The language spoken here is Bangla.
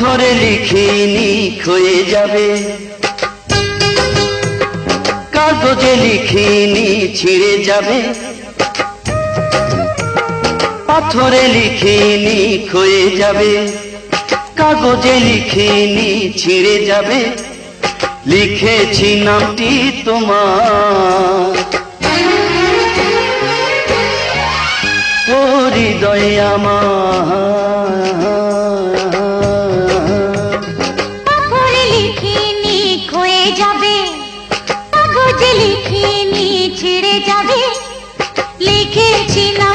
পাথরে লিখিনি ক্ষয়ে যাবে, কাগজে লিখিনি ছিঁড়ে যাবে। পাথরে লিখিনি ক্ষয়ে যাবে, কাগজে লিখিনি ছিঁড়ে যাবে। লিখেছি নামটি তোমার, ও হৃদয় আমার। পাথরে লিখিনি ক্ষয়ে যাবে, কাগজে লিখিনি ছিঁড়ে যাবে। লিখেছি না